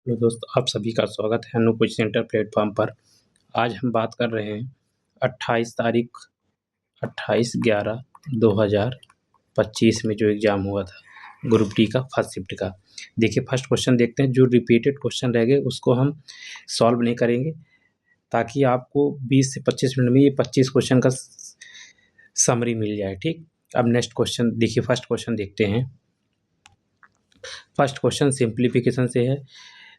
Hello दोस्तों, आप सभी का स्वागत है अनु कोचिंग सेंटर प्लेटफॉर्म पर। आज हम बात कर रहे हैं 28 तारीख 28/11/2025 में जो एग्ज़ाम हुआ था ग्रुप डी का फर्स्ट शिफ्ट का। देखिए फर्स्ट क्वेश्चन देखते हैं। जो रिपीटेड क्वेश्चन रह गए उसको हम सॉल्व नहीं करेंगे ताकि आपको 20 से 25 मिनट में ये 25 क्वेश्चन का समरी मिल जाए। ठीक, अब नेक्स्ट क्वेश्चन देखिए। फर्स्ट क्वेश्चन देखते हैं। फर्स्ट क्वेश्चन सिंप्लीफिकेशन से है।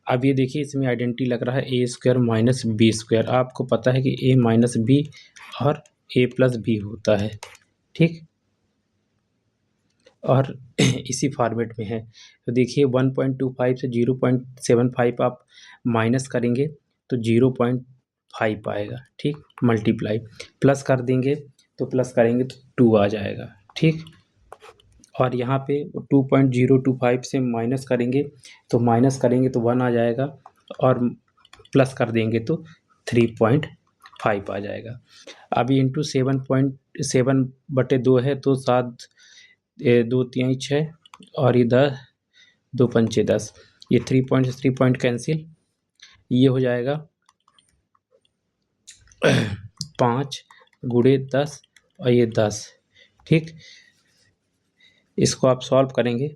अब ये देखिए इसमें आइडेंटिटी लग रहा है ए स्क्वायर माइनस बी स्क्वायर। आपको पता है कि ए माइनस बी और ए प्लस बी होता है। ठीक, और इसी फॉर्मेट में है। तो देखिए 1.25 से 0.75 आप माइनस करेंगे तो 0.5 आएगा। ठीक, मल्टीप्लाई प्लस कर देंगे तो प्लस करेंगे तो 2 आ जाएगा। ठीक, और यहाँ पे 2.025 से माइनस करेंगे तो 1 आ जाएगा और प्लस कर देंगे तो 3.5 आ जाएगा। अभी इंटू 7.7/2 है तो 7 2 3 6 और ये 10 2 पंचे 10। ये 3 पॉइंट कैंसिल, ये हो जाएगा 5 गुणे 10 और ये 10। ठीक, इसको आप सॉल्व करेंगे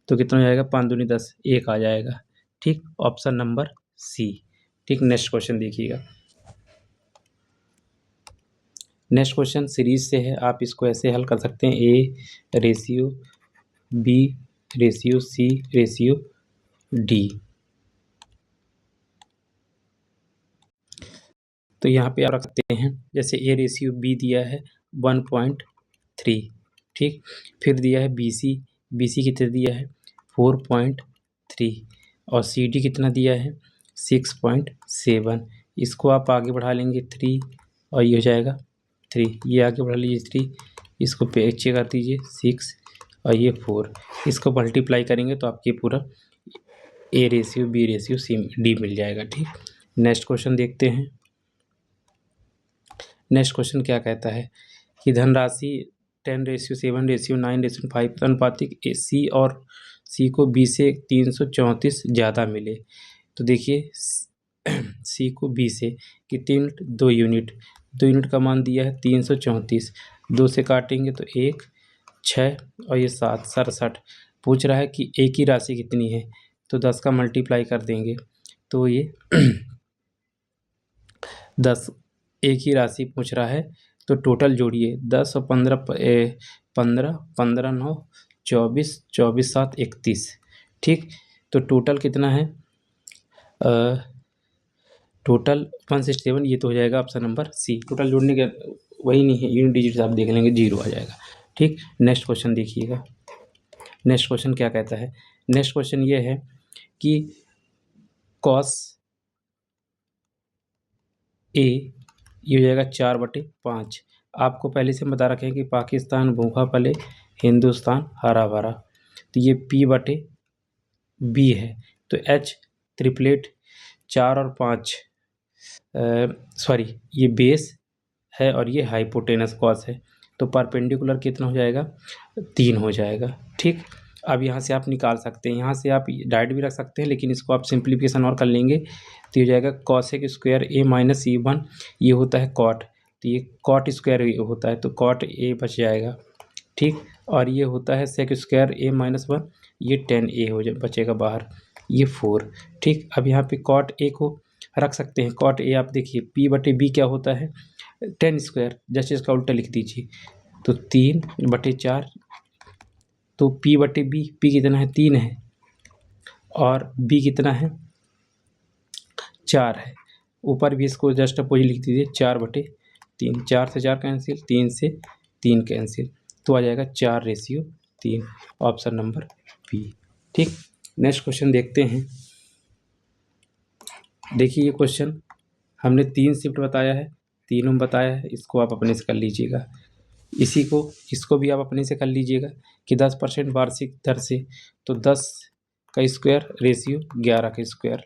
तो कितना हो जाएगा? 5 दूनी 10, 1 आ जाएगा। ठीक, ऑप्शन नंबर सी। ठीक, नेक्स्ट क्वेश्चन देखिएगा। नेक्स्ट क्वेश्चन सीरीज से है। आप इसको ऐसे हल कर सकते हैं, A ratio B ratio C ratio D. तो यहाँ पे आप रख सकते हैं, जैसे ए रेशियो बी दिया है 1.3। ठीक, फिर दिया है बी सी कितना दिया है 4.3 और सी डी कितना दिया है 6.7। इसको आप आगे बढ़ा लेंगे 3 और ये हो जाएगा 3। ये आगे बढ़ा लीजिए 3, इसको पीछे कर दीजिए 6 और ये 4। इसको मल्टीप्लाई करेंगे तो आपके पूरा A ratio B ratio C D मिल जाएगा। ठीक, नेक्स्ट क्वेश्चन देखते हैं। नेक्स्ट क्वेश्चन क्या कहता है कि धनराशि 10:7:9:5 अनुपातिक सी और सी को बी से 334 ज़्यादा मिले। तो देखिए सी को बी से कितने यूनिट? 2 यूनिट। 2 यूनिट का मान दिया है 334। 2 से काटेंगे तो 1 6 और ये 7 67। पूछ रहा है कि ए की राशि कितनी है, तो 10 का मल्टीप्लाई कर देंगे तो ये 10 एक ही राशि पूछ रहा है तो टोटल जोड़िए 10 और 15 15 15 9 24 24 7 31। ठीक, तो टोटल कितना है? टोटल 167। ये तो हो जाएगा ऑप्शन नंबर सी। टोटल जोड़ने के वही नहीं है, यूनिट डिजिट आप देख लेंगे 0 आ जाएगा। ठीक, नेक्स्ट क्वेश्चन देखिएगा। नेक्स्ट क्वेश्चन क्या कहता है? नेक्स्ट क्वेश्चन ये है कि कॉस ए ये हो जाएगा 4/5। आपको पहले से बता रखे हैं कि पाकिस्तान भूखा पले हिंदुस्तान हरा भरा। तो ये P/B है तो H ट्रिपलेट 4 और 5 सॉरी ये बेस है और ये हाइपोटेनस कॉस है तो परपेंडिकुलर कितना हो जाएगा? 3 हो जाएगा। ठीक, अब यहाँ से आप निकाल सकते हैं, यहाँ से आप डायरेक्ट भी रख सकते हैं लेकिन इसको आप सिंप्लीफिकेशन और कर लेंगे तो ये हो जाएगा कॉसेक स्क्वायर ए माइनस E1। ये होता है कॉट, तो ये कॉट स्क्वायर होता है तो कॉट ए बच जाएगा। ठीक, और ये होता है सेक स्क्वायर ए माइनस 1, ये 10A हो जाए बचेगा बाहर, ये 4। ठीक, अब यहाँ पे कॉट ए को रख सकते हैं। कॉट ए आप देखिए P/B क्या होता है 10 स्क्वायर, जैसे इसका उल्टा लिख दीजिए तो 3/4। तो P/B, P कितना है 3 है और B कितना है 4 है। ऊपर भी इसको जस्ट अपोजिट लिख दीजिए 4/3। 4 से 4 कैंसिल, 3 से 3 कैंसिल, तो आ जाएगा 4:3। Option number B. ठीक, नेक्स्ट क्वेश्चन देखते हैं। देखिए ये क्वेश्चन हमने 3 शिफ्ट बताया है, तीनों बताया है, इसको आप अपने से कर लीजिएगा। इसको भी आप अपने से कर लीजिएगा कि 10% वार्षिक दर से, तो 10 का स्क्वायर रेशियो 11 का स्क्वायर,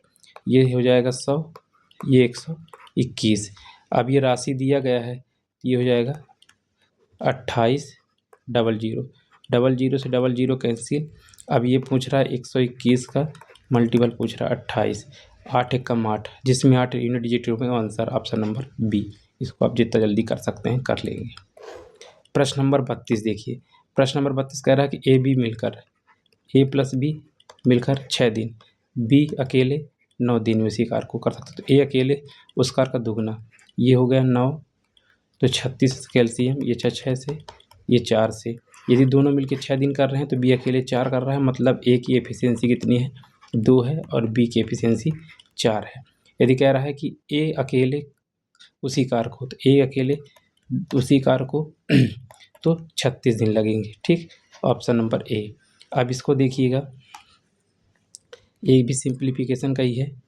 ये हो जाएगा 100, ये 121। अब ये राशि दिया गया है, ये हो जाएगा 28 00 00 से 00 कैंसिल। अब ये पूछ रहा है 121 का मल्टीपल पूछ रहा है 28, 8 एकम 8, जिसमें 8 यूनिट डिजिट होंगे। Answer option number B. इसको आप जितना जल्दी कर सकते हैं कर लेंगे। प्रश्न नंबर 32 देखिए। प्रश्न नंबर 32 कह रहा है कि ए बी मिलकर, ए प्लस बी मिलकर 6 दिन, बी अकेले 9 दिन में उसी कार्य को कर सकते। तो ए अकेले उस कार्य का दुगना, ये हो गया 9, तो 36 कैल्शियम, ये 6 से, ये 4 से। यदि दोनों मिलकर 6 दिन कर रहे हैं तो बी अकेले 4 कर रहा है, मतलब ए की एफिशिएंसी कितनी है, 2 है, और बी की एफिशिएंसी 4 है। यदि कह रहा है कि ए अकेले उसी कार्य को, तो ए अकेले उसी कार्य को तो 36 दिन लगेंगे। ठीक, ऑप्शन नंबर ए। अब इसको देखिएगा, ये भी सिंप्लीफिकेशन का ही है।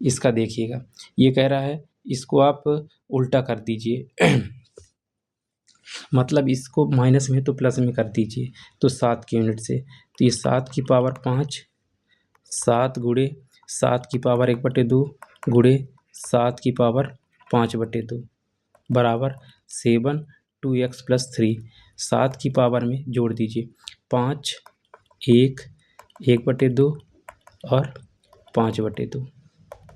इसका देखिएगा, ये कह रहा है इसको आप उल्टा कर दीजिए मतलब इसको माइनस में तो प्लस में कर दीजिए, तो 7 की यूनिट से। तो ये 7 की पावर 5, 7 गुणे 7 की पावर 1/2 गुणे 7 की पावर 5/2 बराबर 7 2x + 3। 7 की पावर में जोड़ दीजिए 5, 1, 1/2 और 5/2।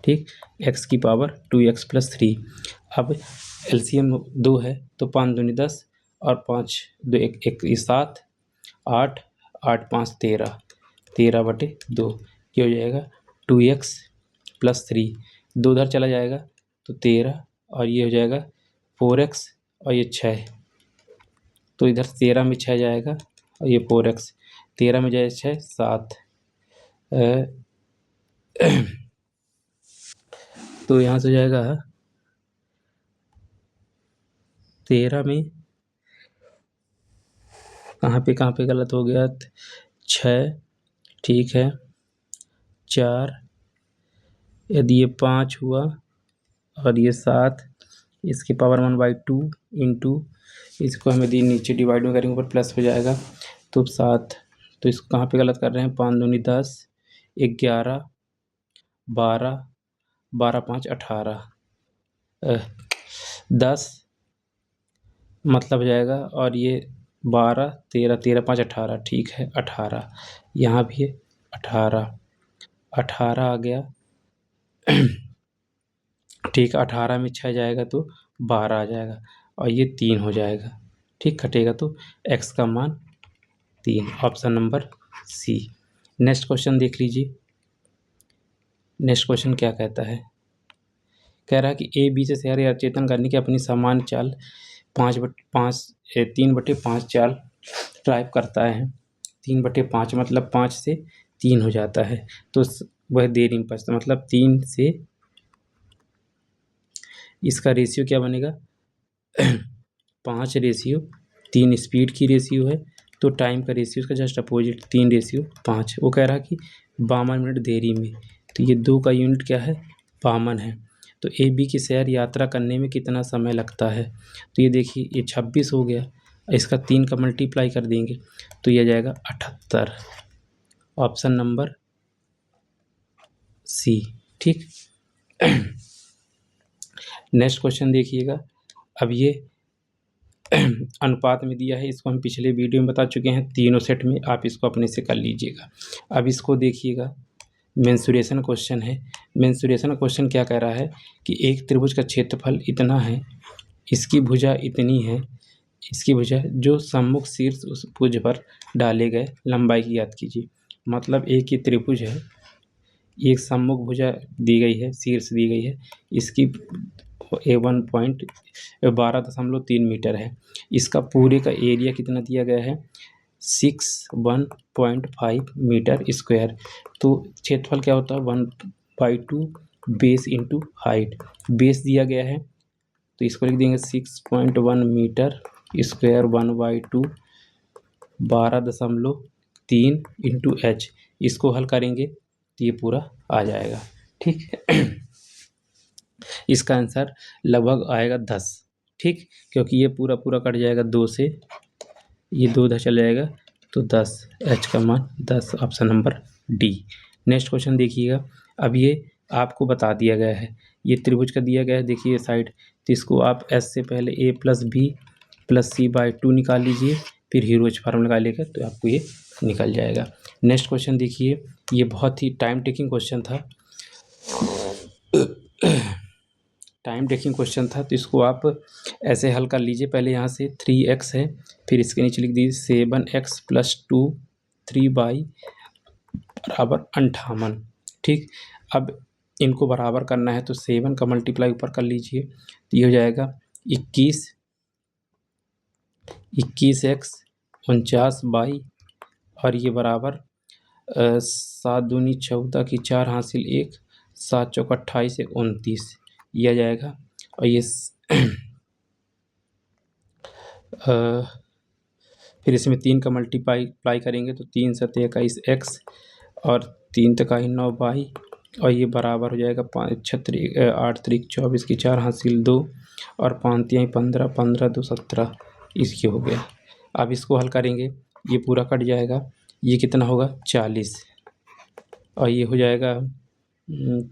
ठीक, x की पावर 2x + 3। अब एलसीएम 2 है, तो 5 दूनी 10 और 5 2 1 7, 8, 8 5 13, 13/2। ये हो जाएगा 2x + 3, 2 उधर चला जाएगा तो 13, और ये हो जाएगा 4x, और ये 6, तो इधर 13 में 6 जाएगा, और ये 4x, 13 में जाए 6 7, तो यहाँ से जाएगा 13 में, कहाँ पे गलत हो गया, 6, ठीक है, 4, यदि ये 5 हुआ और ये 7, इसकी पावर 1/2 इंटू, इसको हमें दी नीचे डिवाइड में करेंगे, ऊपर प्लस हो जाएगा, तो 7। तो इसको कहाँ पे गलत कर रहे हैं, 5 दूनी 10, 11, 12, 12 5 18, 10 मतलब हो जाएगा, और ये 12 13, 13 5 18, ठीक है 18, यहाँ भी है 18, 18 आ गया ठीक, 18 में 6 जाएगा तो 12 आ जाएगा, और ये 3 हो जाएगा। ठीक, कटेगा तो x का मान 3, option number C. Next question देख लीजिए। नेक्स्ट क्वेश्चन क्या कहता है, कह रहा है कि ए बी से शहर या चेतन करने की अपनी सामान्य चाल 3/5 चाल ड्राइव करता है। 3/5 मतलब 5 से 3 हो जाता है, तो वह देरी में पहुँचता, मतलब 3 से, इसका रेशियो क्या बनेगा 5/3 स्पीड की रेशियो है, तो टाइम का रेशियो इसका जस्ट अपोजिट 3/5। वो कह रहा है कि 52 मिनट देरी में, तो ये 2 का यूनिट क्या है 52 है। तो ए बी की शहर यात्रा करने में कितना समय लगता है, तो ये देखिए ये 26 हो गया, इसका 3 का मल्टीप्लाई कर देंगे तो ये जाएगा 78, ऑप्शन नंबर सी। ठीक नेक्स्ट क्वेश्चन देखिएगा। अब ये अनुपात में दिया है, इसको हम पिछले वीडियो में बता चुके हैं, तीनों सेट में, आप इसको अपने से कर लीजिएगा। अब इसको देखिएगा, मेंसुरेशन क्वेश्चन है। मेंसुरेशन क्वेश्चन क्या कह रहा है कि एक त्रिभुज का क्षेत्रफल इतना है, इसकी भुजा इतनी है, इसकी भुजा जो सम्मुख शीर्ष उस भुज पर डाले गए लंबाई की याद कीजिए। मतलब एक ही त्रिभुज है, एक सम्मुख भुजा दी गई है, शीर्ष दी गई है, इसकी 12.3 मीटर है। इसका पूरे का एरिया कितना दिया गया है 61.5 मीटर स्क्वायर। तो क्षेत्रफल क्या होता है 1/2 बेस इंटू हाइट, बेस दिया गया है तो इसको लिख देंगे 6.1 मीटर स्क्वायर 1/2 12.3 इंटू एच। इसको हल करेंगे तो ये पूरा आ जाएगा। ठीक है इसका आंसर लगभग आएगा 10। ठीक, क्योंकि ये पूरा पूरा कट जाएगा 2 से, ये 2 इधर चल जाएगा तो 10, एच का मान 10, option number D. Next question देखिएगा। अब ये आपको बता दिया गया है, ये त्रिभुज का दिया गया है, देखिए साइड, तो इसको आप एस से पहले a + b + c/2 निकाल लीजिए, फिर हीरोज फार्मूला निकालिएगा तो आपको ये निकल जाएगा। नेक्स्ट क्वेश्चन देखिए, ये बहुत ही टाइम टेकिंग क्वेश्चन था। टाइम टेकिंग क्वेश्चन था, तो इसको आप ऐसे हल कर लीजिए। पहले यहाँ से 3x है, फिर इसके नीचे लिख दीजिए 7x + 2 3y बराबर 58। ठीक, अब इनको बराबर करना है तो 7 का मल्टीप्लाई ऊपर कर लीजिए, तो ये हो जाएगा 21x 49y और ये बराबर 7 दूनी 14 की 4 हासिल 1, 7 चौक 28 1 29 ये आ जाएगा। और ये फिर इसमें 3 का मल्टीप्लाई करेंगे तो 3 7 21 x और 3 तकाई 9 y और ये बराबर हो जाएगा 5 6 8 3 24 की 4 हासिल 2 और 5 3 15 15 2 17 इसके हो गया। अब इसको हल करेंगे, ये पूरा कट जाएगा, ये कितना होगा 40 और ये हो जाएगा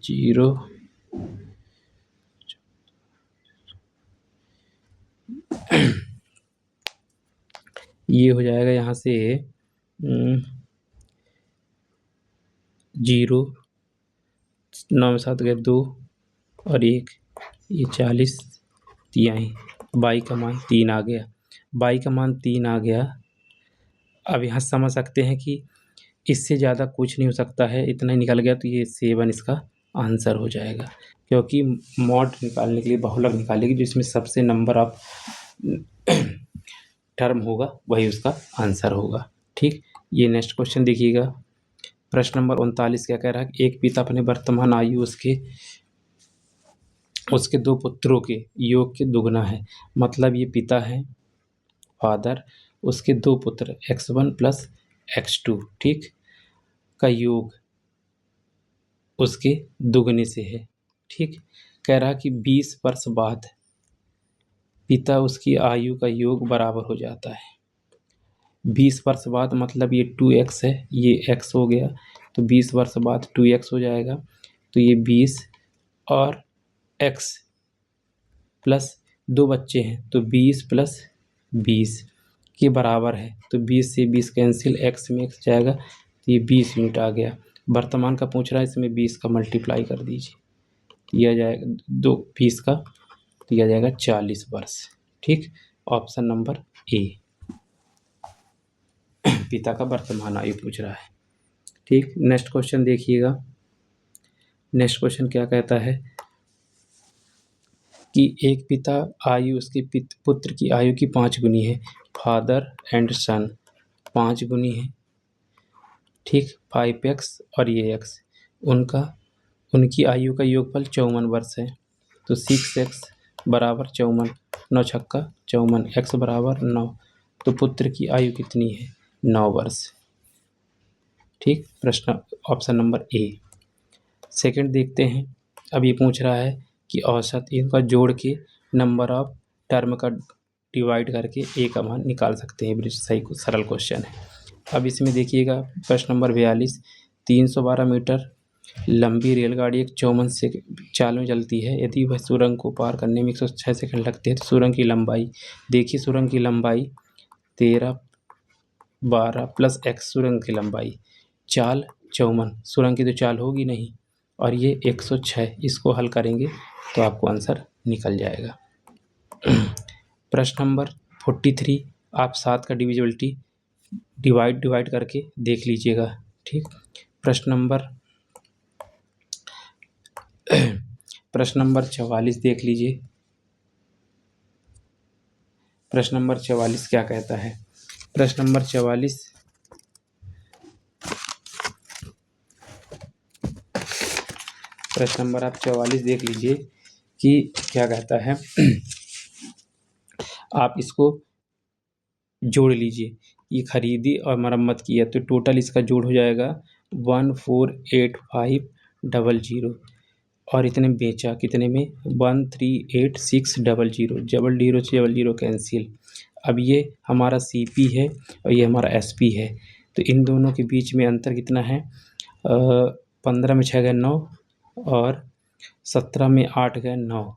0 ये हो जाएगा यहाँ से 0 9 7 गए 2 और 1 ये 40 तिहाई बाई का मान 3 आ गया। बाई का मान 3 आ गया। अब यहाँ समझ सकते हैं कि इससे ज़्यादा कुछ नहीं हो सकता है, इतना ही निकल गया तो ये 7 इसका आंसर हो जाएगा, क्योंकि मॉड निकालने के लिए बहुलक निकालेगी जिसमें सबसे नंबर ऑफ टर्म होगा वही उसका आंसर होगा। ठीक, ये नेक्स्ट क्वेश्चन देखिएगा। प्रश्न नंबर 39 क्या कह रहा है, एक पिता अपने वर्तमान आयु उसके 2 पुत्रों के योग के दुगना है। मतलब ये पिता है फादर, उसके 2 पुत्र x1 + x2 ठीक का योग उसके दुगने से है। ठीक, कह रहा कि 20 वर्ष बाद पिता उसकी आयु का योग बराबर हो जाता है। 20 वर्ष बाद मतलब ये 2x है, ये x हो गया, तो 20 वर्ष बाद 2x हो जाएगा, तो ये 20 और x प्लस 2 बच्चे हैं तो 20 + 20 के बराबर है, तो 20 से 20 कैंसिल, x में x जाएगा, तो ये 20 यूनिट आ गया। वर्तमान का पूछ रहा है, इसमें 20 का मल्टीप्लाई कर दीजिए, यह जाएगा 2 20 का, तो यह जाएगा 40 वर्ष। ठीक, ऑप्शन नंबर ए पिता का वर्तमान आयु पूछ रहा है। ठीक, नेक्स्ट क्वेश्चन देखिएगा। नेक्स्ट क्वेश्चन क्या कहता है कि एक पिता आयु उसके पुत्र की आयु की 5 गुनी है। फादर एंड सन 5 गुनी है। ठीक, 5x और ये x उनकी आयु का योगफल 54 वर्ष है, तो 6x बराबर 54, 9 छक्का 54, x बराबर 9, तो पुत्र की आयु कितनी है 9 वर्ष। ठीक, प्रश्न ऑप्शन नंबर ए। सेकंड देखते हैं। अब ये पूछ रहा है कि औसत इनका जोड़ के नंबर ऑफ टर्म का डिवाइड करके ए का मान निकाल सकते हैं। सही सरल क्वेश्चन है। अब इसमें देखिएगा प्रश्न नंबर 42, 312 मीटर लंबी रेलगाड़ी एक 54 से चाल में चलती है। यदि वह सुरंग को पार करने में 106 सेकंड लगते हैं तो सुरंग की लंबाई देखिए, सुरंग की लंबाई 13 12 + x सुरंग की लंबाई, चाल 54, सुरंग की तो चाल होगी नहीं, और ये 106, इसको हल करेंगे तो आपको आंसर निकल जाएगा। प्रश्न नंबर 43, आप 7 का डिविजिबिलिटी डिवाइड करके देख लीजिएगा। ठीक, प्रश्न नंबर 44 देख लीजिए। प्रश्न नंबर 44 क्या कहता है। प्रश्न नंबर 44 प्रश्न नंबर आप 44 देख लीजिए कि क्या कहता है। आप इसको जोड़ लीजिए, ये खरीदी और मरम्मत की है तो टोटल इसका जोड़ हो जाएगा 1485000 और इतने बेचा कितने में 138,600, डबल जीरो से डबल जीरो कैंसिल। अब ये हमारा CP है और ये हमारा SP है, तो इन दोनों के बीच में अंतर कितना है 15 में 6 गए 9 और 17 में 8 गए 9।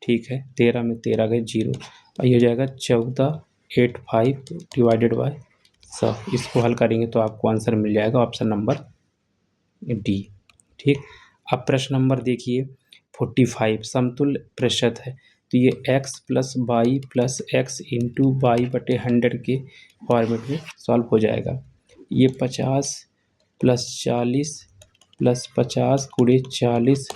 ठीक है, 13 में 13 गए 0 और ये हो जाएगा 1485 डिवाइडेड बाय 100। इसको हल करेंगे तो आपको आंसर मिल जाएगा ऑप्शन नंबर डी। ठीक, अब प्रश्न नंबर देखिए 45, समतुल्य प्रतिशत है, तो ये x plus Y plus X into Y बटे 100 के फॉर्मेट में सॉल्व हो जाएगा। ये 50 प्लस 40 प्लस 50 गुणे 40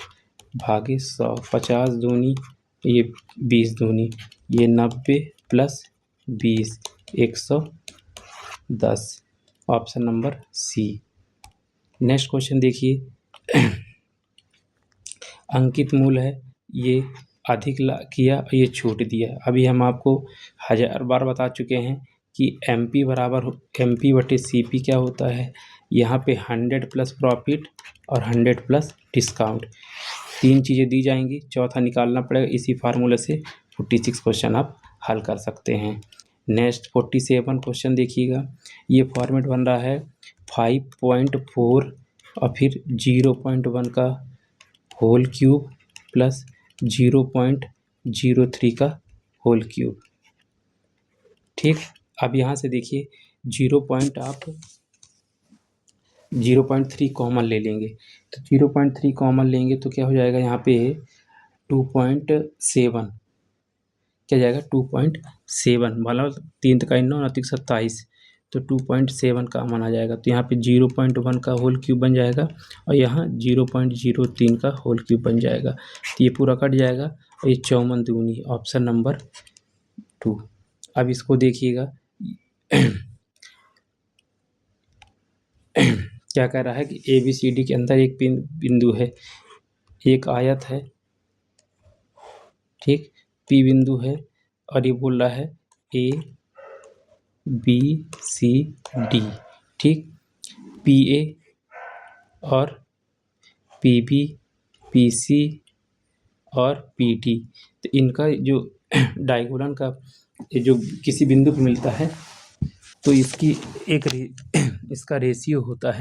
भागे 100, 50 दूनी ये 20 दूनी ये 90 plus 20 110, option number C. Next question देखिए अंकित मूल है, ये अधिक किया ये छूट दिया। अभी हम आपको 1000 बार बता चुके हैं कि MP बराबर MP बटे CP क्या होता है। यहाँ पे 100 प्लस प्रॉफिट और 100 प्लस डिस्काउंट, तीन चीज़ें दी जाएंगी, चौथा निकालना पड़ेगा। इसी फार्मूले से 46 क्वेश्चन आप हल कर सकते हैं। नेक्स्ट 47 क्वेश्चन देखिएगा, ये फॉर्मेट बन रहा है 5.4 और फिर 0.1 का होल क्यूब प्लस 0.03 का होल क्यूब। ठीक, अब यहाँ से देखिए 0.3 कॉमन ले लेंगे, तो 0.3 कॉमन लेंगे तो क्या हो जाएगा यहाँ पे 2.7 क्या जाएगा 2.7, मतलब 3 का 9 9 27, तो 2.7 कॉमन आ जाएगा। तो यहाँ पे 0.1 का होल क्यूब बन जाएगा और यहाँ 0.03 का होल क्यूब बन जाएगा, तो ये पूरा कट जाएगा और ये 54 दूनी, ऑप्शन नंबर 2। अब इसको देखिएगा क्या कह रहा है कि ABCD के अंदर एक बिंदु है, एक आयत है, ठीक, P बिंदु है और ये बोल रहा है ABCD, ठीक, PA और PB PC और PD, तो इनका जो डायगोनल का जो किसी बिंदु पर मिलता है तो इसकी इसका रेशियो होता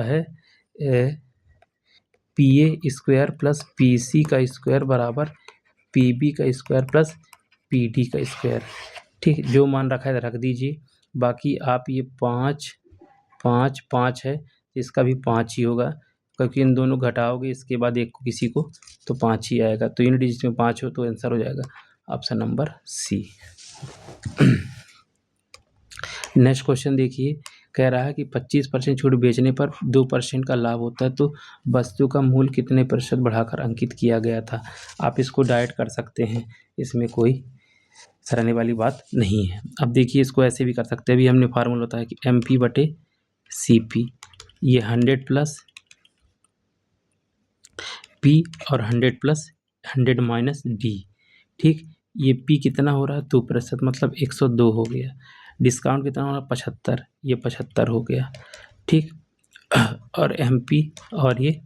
है PA स्क्वायर प्लस PC का स्क्वायर बराबर PB का स्क्वायर प्लस PD का स्क्वायर। ठीक, जो मान रखा है रख दीजिए, बाकी आप ये 5 है, इसका भी 5 ही होगा, क्योंकि इन दोनों घटाओगे इसके बाद एक को किसी को तो 5 ही आएगा, तो यूनिट डिजिट में 5 हो तो आंसर हो जाएगा option number C. Next question देखिए, कह रहा है कि 25% छूट बेचने पर 2% का लाभ होता है, तो वस्तु का मूल्य कितने प्रतिशत बढ़ाकर अंकित किया गया था। आप इसको डायरेक्ट कर सकते हैं, इसमें कोई सराहने वाली बात नहीं है। अब देखिए इसको ऐसे भी कर सकते हैं, अभी हमने फार्मूला होता है कि MP बटे CP, ये 100 प्लस P और 100 प्लस 100 माइनस D। ठीक, ये P कितना हो रहा है 2%, मतलब 102 हो गया। डिस्काउंट कितना हो रहा है 75, ये 75 हो गया। ठीक, और MP और ये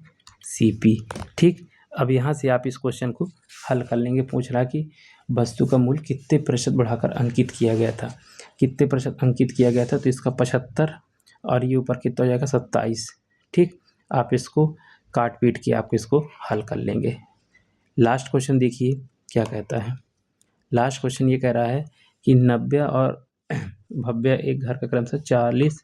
CP। ठीक, अब यहाँ से आप इस क्वेश्चन को हल कर लेंगे। पूछ रहा कि वस्तु का मूल्य कितने प्रतिशत बढ़ाकर अंकित किया गया था, कितने प्रतिशत अंकित किया गया था, तो इसका 75 और ये ऊपर कितना हो जाएगा 27। ठीक, आप इसको काट पीट के आप इसको हल कर लेंगे। लास्ट क्वेश्चन देखिए क्या कहता है। लास्ट क्वेश्चन ये कह रहा है कि नव्या और भव्या एक घर का क्रमशः 40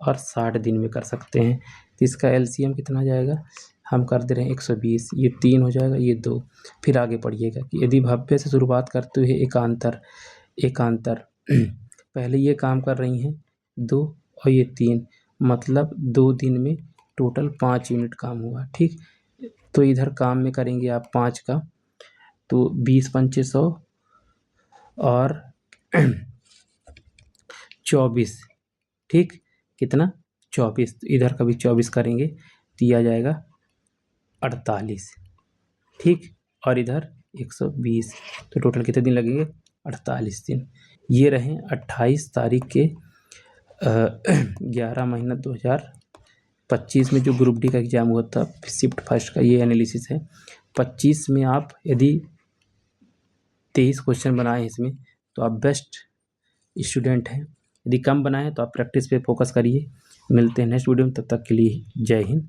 और 60 दिन में कर सकते हैं, तो इसका LCM कितना जाएगा, हम कर दे रहे हैं 120, ये 3 हो जाएगा, ये 2। फिर आगे पढ़िएगा कि यदि भव्य से शुरुआत करते हुए एकांतर पहले ये काम कर रही हैं 2 और ये 3, मतलब 2 दिन में टोटल 5 यूनिट काम हुआ। ठीक, तो इधर काम में करेंगे आप 5 का, तो 20 पंचे 100 और 24, ठीक, कितना 24, तो इधर का भी 24 करेंगे तो यह आ जाएगा 48। ठीक, और इधर 120, तो टोटल कितने दिन लगेंगे 48 दिन। ये रहे 28 तारीख के 11 महीना 2025 में जो ग्रुप डी का एग्ज़ाम हुआ था शिफ्ट फर्स्ट का, ये एनालिसिस है। 25 में आप यदि 23 क्वेश्चन बनाए इसमें तो आप बेस्ट स्टूडेंट हैं, यदि कम बनाए तो आप प्रैक्टिस पे फोकस करिए। मिलते हैं नेक्स्ट वीडियो में, तब तक के लिए जय हिंद।